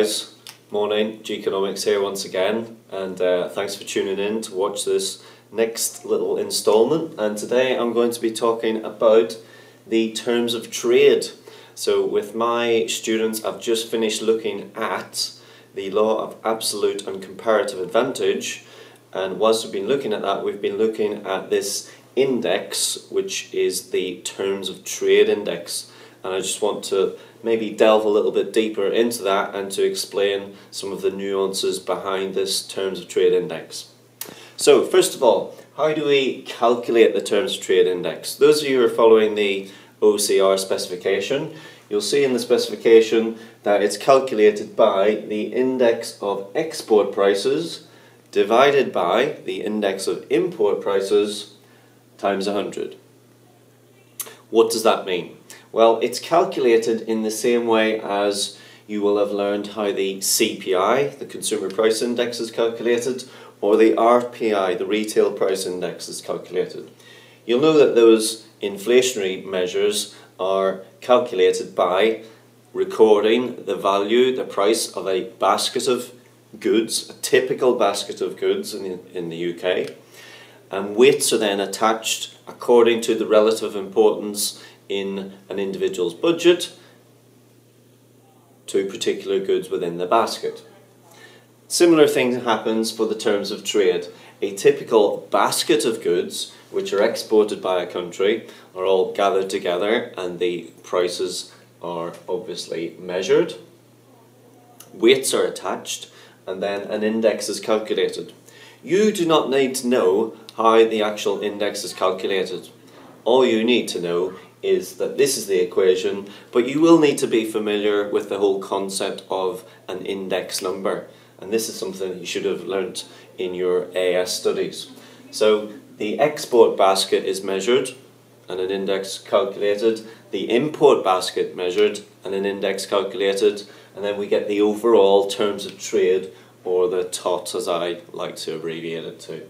guys, morning, Geekonomics here once again, and thanks for tuning in to watch this next little installment. And today I'm going to be talking about the terms of trade. So with my students, I've just finished looking at the law of absolute and comparative advantage, and whilst we've been looking at that, we've been looking at this index, which is the terms of trade index. And I just want to maybe delve a little bit deeper into that and to explain some of the nuances behind this terms of trade index. So first of all, how do we calculate the terms of trade index? Those of you who are following the OCR specification, you'll see in the specification that it's calculated by the index of export prices divided by the index of import prices times 100. What does that mean? Well, it's calculated in the same way as you will have learned how the CPI, the Consumer Price Index, is calculated, or the RPI, the Retail Price Index, is calculated. You'll know that those inflationary measures are calculated by recording the value, the price of a basket of goods, a typical basket of goods in the UK, and weights are then attached according to the relative importance in an individual's budget to particular goods within the basket. Similar thing happens for the terms of trade. A typical basket of goods which are exported by a country are all gathered together and the prices are obviously measured. Weights are attached and then an index is calculated. You do not need to know how the actual index is calculated. All you need to know is that this is the equation, but you will need to be familiar with the whole concept of an index number, and this is something you should have learnt in your AS studies. So the export basket is measured and an index calculated, the import basket measured and an index calculated, and then we get the overall terms of trade, or the TOT as I like to abbreviate it to.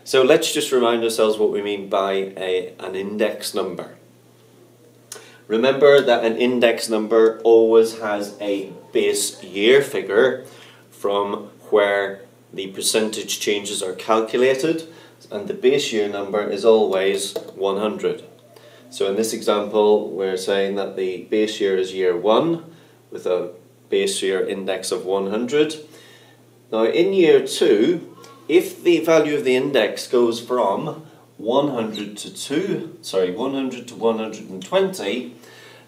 So let's just remind ourselves what we mean by an index number. Remember that an index number always has a base year figure from where the percentage changes are calculated, and the base year number is always 100. So in this example we're saying that the base year is year 1 with a base year index of 100. Now in year 2, if the value of the index goes from 100 to 120,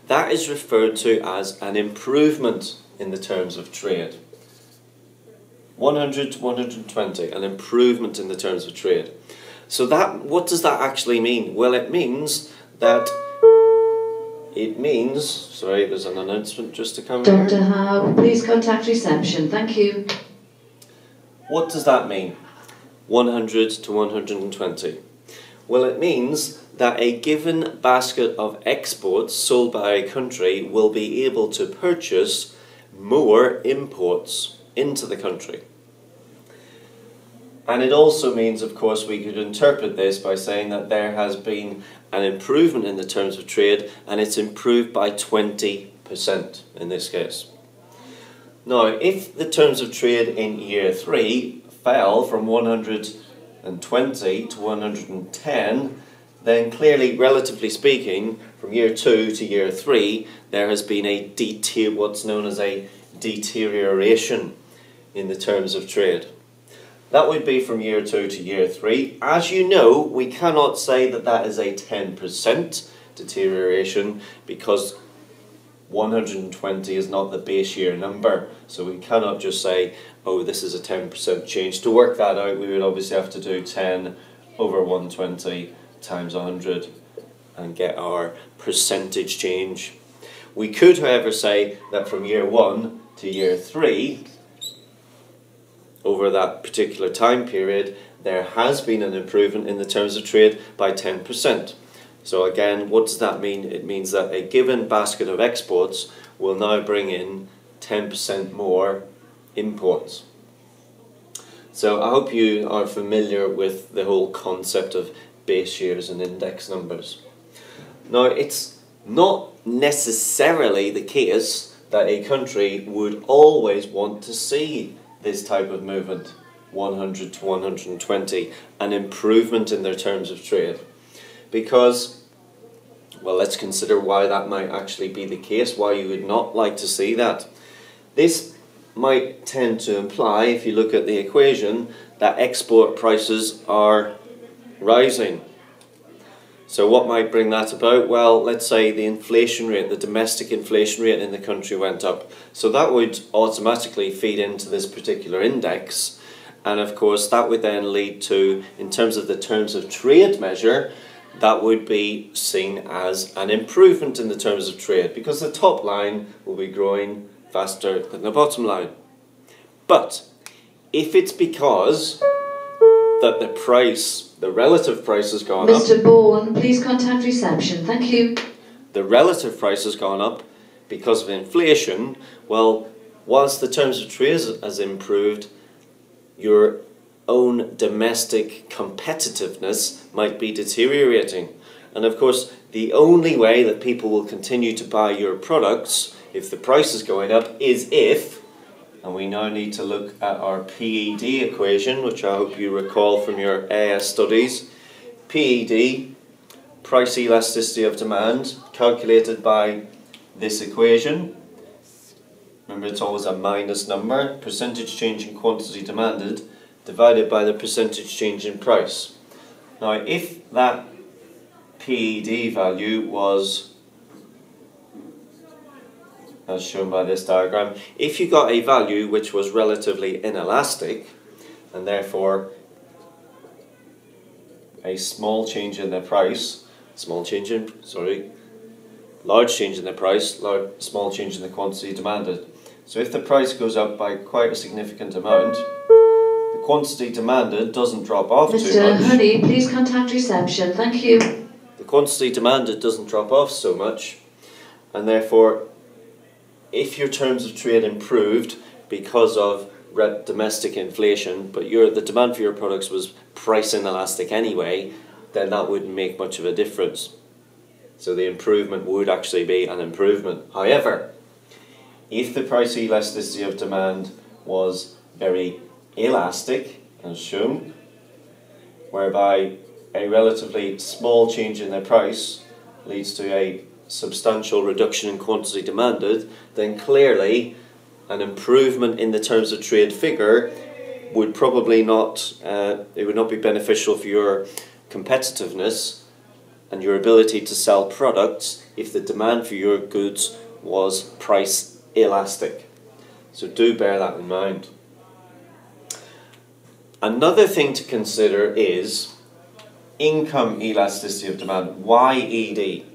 that is referred to as an improvement in the terms of trade. 100 to 120, an improvement in the terms of trade. So what does that actually mean? Well, it means that sorry, there's an announcement just to come here. Dr. Howe, please contact reception. Thank you. What does that mean? 100 to 120. Well, it means that a given basket of exports sold by a country will be able to purchase more imports into the country. And it also means, of course, we could interpret this by saying that there has been an improvement in the terms of trade, and it's improved by 20% in this case. Now, if the terms of trade in year 3 fell from 120 to 110, then clearly, relatively speaking, from year 2 to year 3, there has been what's known as a deterioration in the terms of trade. That would be from year 2 to year 3. As you know, we cannot say that that is a 10% deterioration because 120 is not the base year number. So we cannot just say, oh, this is a 10% change. To work that out, we would obviously have to do 10 over 120 times 100 and get our percentage change. We could, however, say that from year 1 to year 3, over that particular time period, there has been an improvement in the terms of trade by 10%. So again, what does that mean? It means that a given basket of exports will now bring in 10% more imports. So I hope you are familiar with the whole concept of base years and index numbers. Now, it's not necessarily the case that a country would always want to see this type of movement, 100 to 120, an improvement in their terms of trade. Because, well, let's consider why that might actually be the case, why you would not like to see that. This might tend to imply, if you look at the equation, that export prices are rising. So what might bring that about? Well, let's say the inflation rate, the domestic inflation rate in the country went up. So that would automatically feed into this particular index. And of course, that would then lead to, in terms of the terms of trade measure, that would be seen as an improvement in the terms of trade, because the top line will be growing faster than the bottom line. But if it's because that the relative price has gone up. Mr. Bourne, please contact reception. Thank you. The relative price has gone up because of inflation. Well, whilst the terms of trade has improved, your own domestic competitiveness might be deteriorating. And of course, the only way that people will continue to buy your products if the price is going up is if, and we now need to look at our PED equation, which I hope you recall from your AS studies. PED, price elasticity of demand, calculated by this equation. Remember, it's always a minus number, percentage change in quantity demanded, divided by the percentage change in price. Now, if that PED value was, as shown by this diagram, if you got a value which was relatively inelastic, and therefore a small change in the price, large change in the price, small change in the quantity demanded. So if the price goes up by quite a significant amount, the quantity demanded doesn't drop off too much. Mr. Honey, please contact reception. Thank you. The quantity demanded doesn't drop off so much, and therefore if your terms of trade improved because of domestic inflation, but the demand for your products was price inelastic anyway, then that wouldn't make much of a difference. So the improvement would actually be an improvement. However, if the price elasticity of demand was very elastic, as shown, whereby a relatively small change in their price leads to a substantial reduction in quantity demanded, then clearly an improvement in the terms of trade figure would probably not, it would not be beneficial for your competitiveness and your ability to sell products if the demand for your goods was price elastic. So do bear that in mind. Another thing to consider is income elasticity of demand, YED.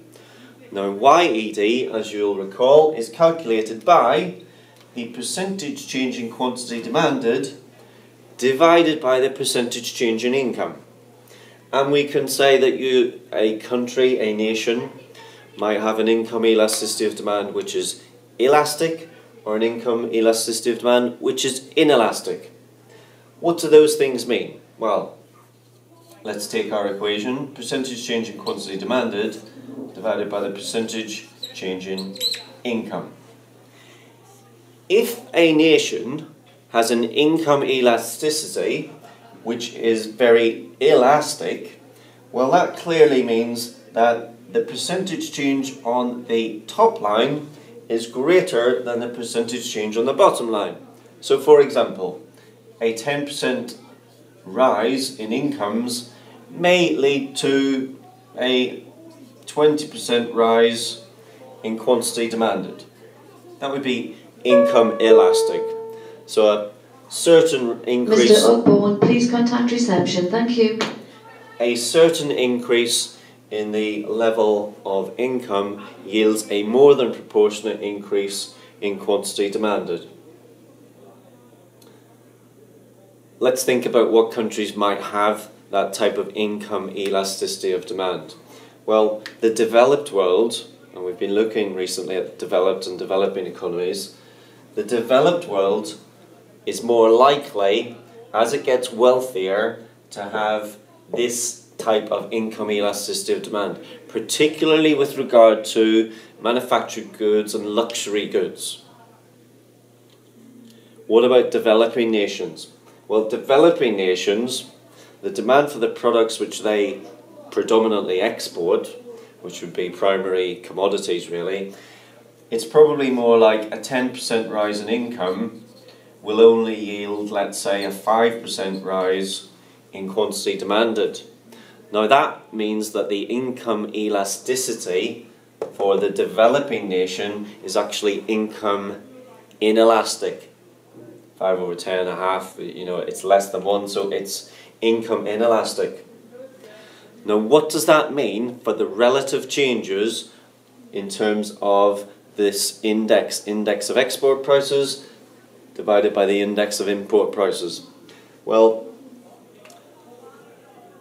Now, YED, as you'll recall, is calculated by the percentage change in quantity demanded divided by the percentage change in income. And we can say that a country, a nation, might have an income elasticity of demand which is elastic, or an income elasticity of demand which is inelastic. What do those things mean? Well, let's take our equation, percentage change in quantity demanded divided by the percentage change in income. If a nation has an income elasticity which is very elastic, well, that clearly means that the percentage change on the top line is greater than the percentage change on the bottom line. So for example, a 10% rise in incomes may lead to a 20% rise in quantity demanded. That would be income elastic. So a certain increase... Mr. Upbourne, please contact reception. Thank you. A certain increase in the level of income yields a more than proportionate increase in quantity demanded. Let's think about what countries might have that type of income elasticity of demand. Well, the developed world, and we've been looking recently at developed and developing economies, the developed world is more likely, as it gets wealthier, to have this type of income elasticity of demand, particularly with regard to manufactured goods and luxury goods. What about developing nations? Well, developing nations, the demand for the products which they predominantly export, which would be primary commodities really, it's probably more like a 10% rise in income will only yield, let's say, a 5% rise in quantity demanded. Now that means that the income elasticity for the developing nation is actually income inelastic. 5 over 10 and a half, it's less than 1, so it's income inelastic. Now what does that mean for the relative changes in terms of this index of export prices divided by the index of import prices? Well,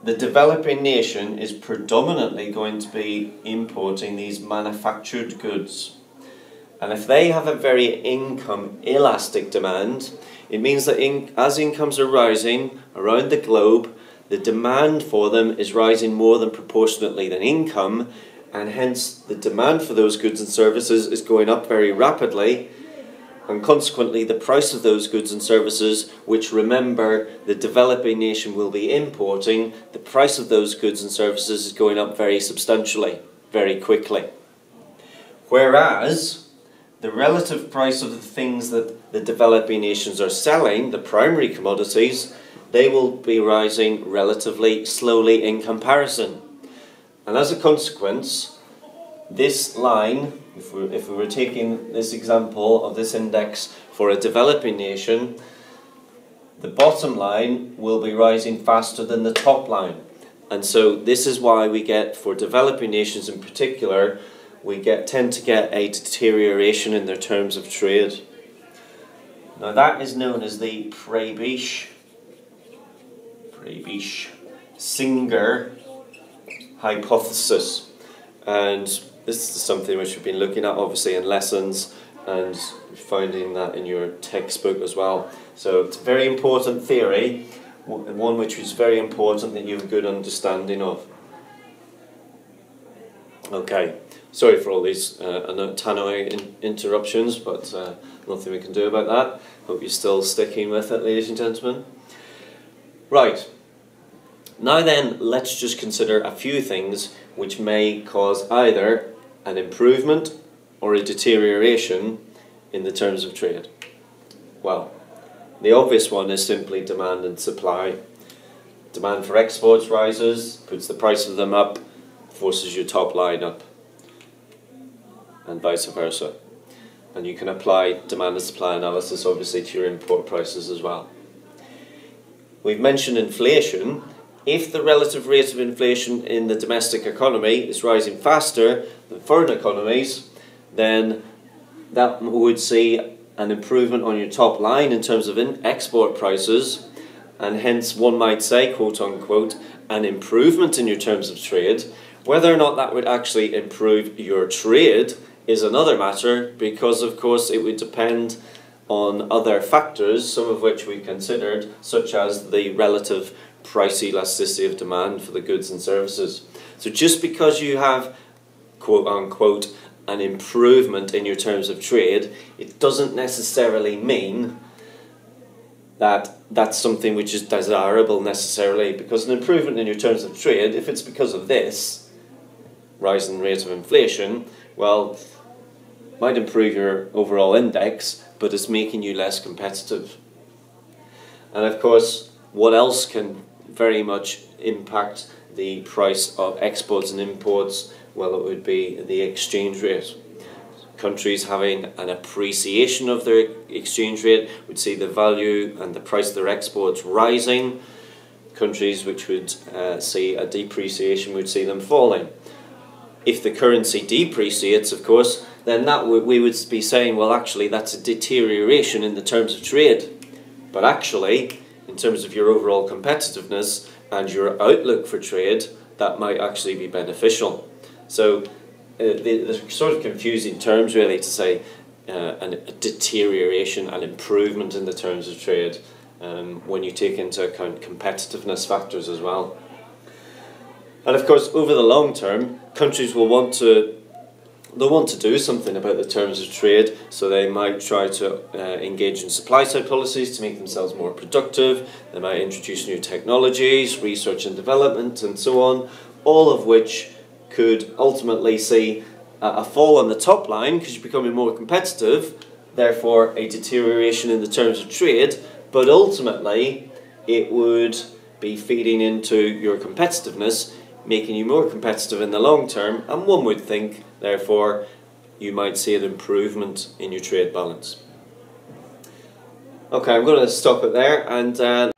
the developing nation is predominantly going to be importing these manufactured goods. And if they have a very income elastic demand, it means that as incomes are rising around the globe, the demand for them is rising more than proportionately than income, and hence the demand for those goods and services is going up very rapidly, and consequently the price of those goods and services, which remember the developing nation will be importing, the price of those goods and services is going up very substantially, very quickly. Whereas the relative price of the things that the developing nations are selling, the primary commodities, they will be rising relatively slowly in comparison. And as a consequence, this line, if we were taking this example of this index for a developing nation, the bottom line will be rising faster than the top line. And so this is why we get, for developing nations in particular, we tend to get a deterioration in their terms of trade. Now that is known as the Singer hypothesis, and this is something which we've been looking at obviously in lessons and finding that in your textbook as well. So it's a very important theory, one which is very important that you have a good understanding of. Okay, sorry for all these tannoy interruptions, but nothing we can do about that. Hope you're still sticking with it, ladies and gentlemen. Right, now then, let's just consider a few things which may cause either an improvement or a deterioration in the terms of trade. Well, the obvious one is simply demand and supply. Demand for exports rises, puts the price of them up, forces your top line up, and vice versa. And you can apply demand and supply analysis obviously to your import prices as well. We've mentioned inflation. If the relative rate of inflation in the domestic economy is rising faster than foreign economies, then that would see an improvement on your top line in terms of export prices, and hence one might say, quote unquote, an improvement in your terms of trade. Whether or not that would actually improve your trade is another matter, because of course it would depend on other factors, some of which we considered, such as the relative price elasticity of demand for the goods and services. So just because you have, quote unquote, an improvement in your terms of trade, it doesn't necessarily mean that that's something which is desirable necessarily, because an improvement in your terms of trade, if it's because of this rising rate of inflation, well, might improve your overall index, but it's making you less competitive. And of course, what else can very much impact the price of exports and imports? Well, it would be the exchange rate. Countries having an appreciation of their exchange rate would see the value and the price of their exports rising. Countries which would see a depreciation would see them falling. If the currency depreciates, of course, then we would be saying, well, actually, that's a deterioration in the terms of trade. But actually, in terms of your overall competitiveness and your outlook for trade, that might actually be beneficial. So the sort of confusing terms really to say a deterioration, an improvement in the terms of trade when you take into account competitiveness factors as well. And of course, over the long term, countries will want to they'll want to do something about the terms of trade, so they might try to engage in supply side policies to make themselves more productive. They might introduce new technologies, research and development, and so on, all of which could ultimately see a fall on the top line because you're becoming more competitive, therefore a deterioration in the terms of trade, but ultimately it would be feeding into your competitiveness, making you more competitive in the long term, and one would think, therefore, you might see an improvement in your trade balance. Okay, I'm going to stop it there and